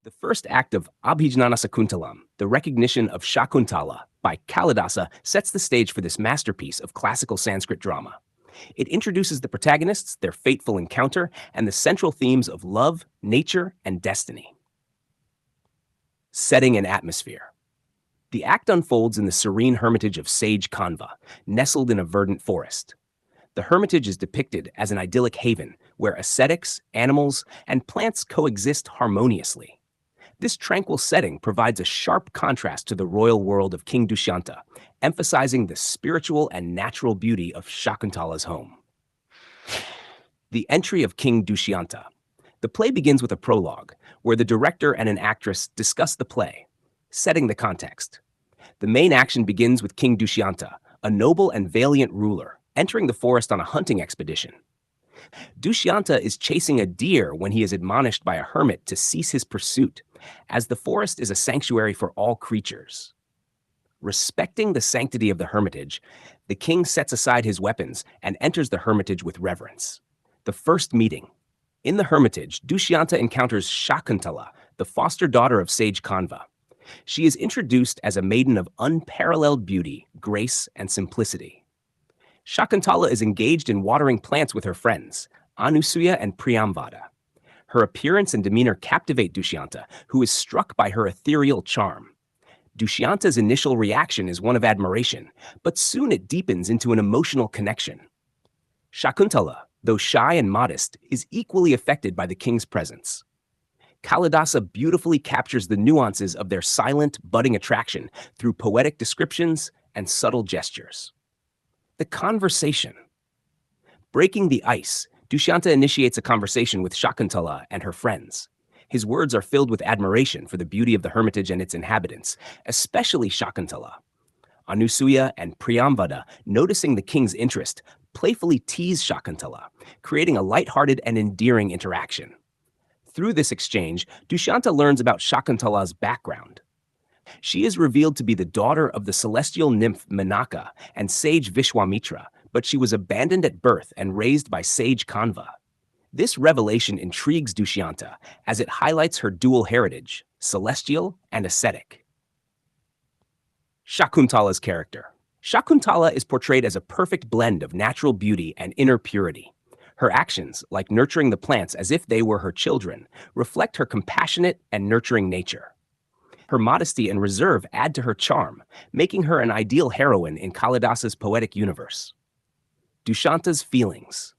The first act of Abhijnanashakuntalam, the recognition of Shakuntala, by Kalidasa, sets the stage for this masterpiece of classical Sanskrit drama. It introduces the protagonists, their fateful encounter, and the central themes of love, nature, and destiny. Setting and atmosphere. The act unfolds in the serene hermitage of Sage Kanva, nestled in a verdant forest. The hermitage is depicted as an idyllic haven where ascetics, animals, and plants coexist harmoniously. This tranquil setting provides a sharp contrast to the royal world of King Dushyanta, emphasizing the spiritual and natural beauty of Shakuntala's home. The entry of King Dushyanta. The play begins with a prologue, where the director and an actress discuss the play, setting the context. The main action begins with King Dushyanta, a noble and valiant ruler, entering the forest on a hunting expedition. Dushyanta is chasing a deer when he is admonished by a hermit to cease his pursuit, as the forest is a sanctuary for all creatures. Respecting the sanctity of the hermitage, the king sets aside his weapons and enters the hermitage with reverence. The first meeting. In the hermitage, Dushyanta encounters Shakuntala, the foster daughter of Sage Kanva. She is introduced as a maiden of unparalleled beauty, grace, and simplicity. Shakuntala is engaged in watering plants with her friends, Anusuya and Priyamvada. Her appearance and demeanor captivate Dushyanta, who is struck by her ethereal charm. Dushyanta's initial reaction is one of admiration, but soon it deepens into an emotional connection. Shakuntala, though shy and modest, is equally affected by the king's presence. Kalidasa beautifully captures the nuances of their silent, budding attraction through poetic descriptions and subtle gestures. The conversation. Breaking the ice, Dushyanta initiates a conversation with Shakuntala and her friends. His words are filled with admiration for the beauty of the hermitage and its inhabitants, especially Shakuntala. Anusuya and Priyamvada, noticing the king's interest, playfully tease Shakuntala, creating a lighthearted and endearing interaction. Through this exchange, Dushyanta learns about Shakuntala's background. She is revealed to be the daughter of the celestial nymph Menaka and sage Vishwamitra, but she was abandoned at birth and raised by Sage Kanva. This revelation intrigues Dushyanta as it highlights her dual heritage, celestial and ascetic. Shakuntala's character. Shakuntala is portrayed as a perfect blend of natural beauty and inner purity. Her actions, like nurturing the plants as if they were her children, reflect her compassionate and nurturing nature. Her modesty and reserve add to her charm, making her an ideal heroine in Kalidasa's poetic universe. Dushanta's feelings.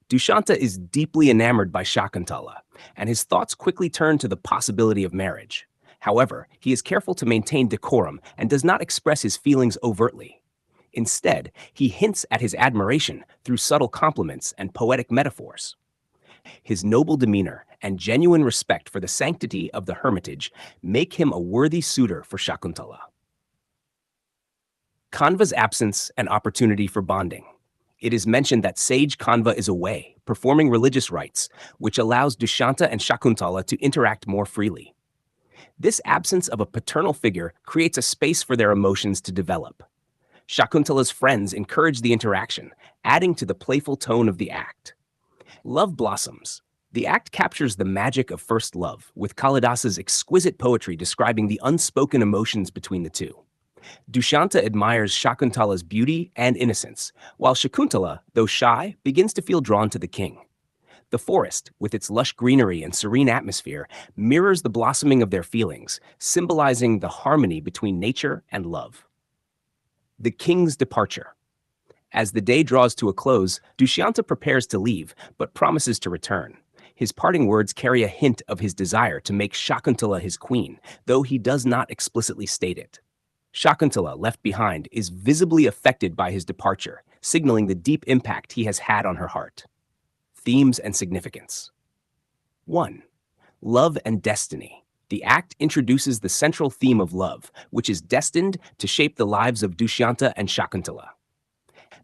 Dushyanta is deeply enamored by Shakuntala, and his thoughts quickly turn to the possibility of marriage. However, he is careful to maintain decorum and does not express his feelings overtly. Instead, he hints at his admiration through subtle compliments and poetic metaphors. His noble demeanor and genuine respect for the sanctity of the hermitage make him a worthy suitor for Shakuntala. Kanva's absence and opportunity for bonding. It is mentioned that Sage Kanva is away, performing religious rites, which allows Dushyanta and Shakuntala to interact more freely. This absence of a paternal figure creates a space for their emotions to develop. Shakuntala's friends encourage the interaction, adding to the playful tone of the act. Love blossoms. The act captures the magic of first love, with Kalidasa's exquisite poetry describing the unspoken emotions between the two. Dushyanta admires Shakuntala's beauty and innocence, while Shakuntala, though shy, begins to feel drawn to the king. The forest, with its lush greenery and serene atmosphere, mirrors the blossoming of their feelings, symbolizing the harmony between nature and love. The king's departure. As the day draws to a close, Dushyanta prepares to leave, but promises to return. His parting words carry a hint of his desire to make Shakuntala his queen, though he does not explicitly state it. Shakuntala, left behind, is visibly affected by his departure, signaling the deep impact he has had on her heart. Themes and significance. 1. Love and destiny. The act introduces the central theme of love, which is destined to shape the lives of Dushyanta and Shakuntala.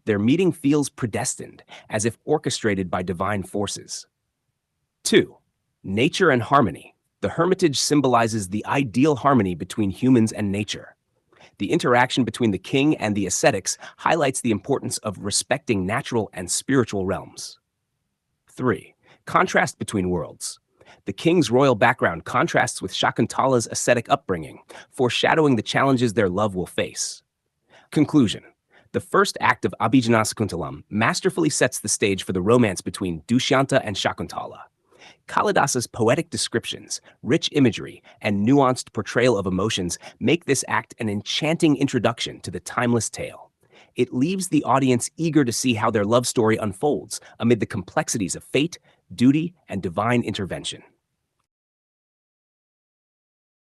Their meeting feels predestined, as if orchestrated by divine forces. 2. Nature and harmony. The hermitage symbolizes the ideal harmony between humans and nature. The interaction between the king and the ascetics highlights the importance of respecting natural and spiritual realms. 3. Contrast between worlds. The king's royal background contrasts with Shakuntala's ascetic upbringing, foreshadowing the challenges their love will face. Conclusion. The first act of Abhijnanashakuntalam masterfully sets the stage for the romance between Dushyanta and Shakuntala. Kalidasa's poetic descriptions, rich imagery, and nuanced portrayal of emotions make this act an enchanting introduction to the timeless tale. It leaves the audience eager to see how their love story unfolds amid the complexities of fate, duty, and divine intervention.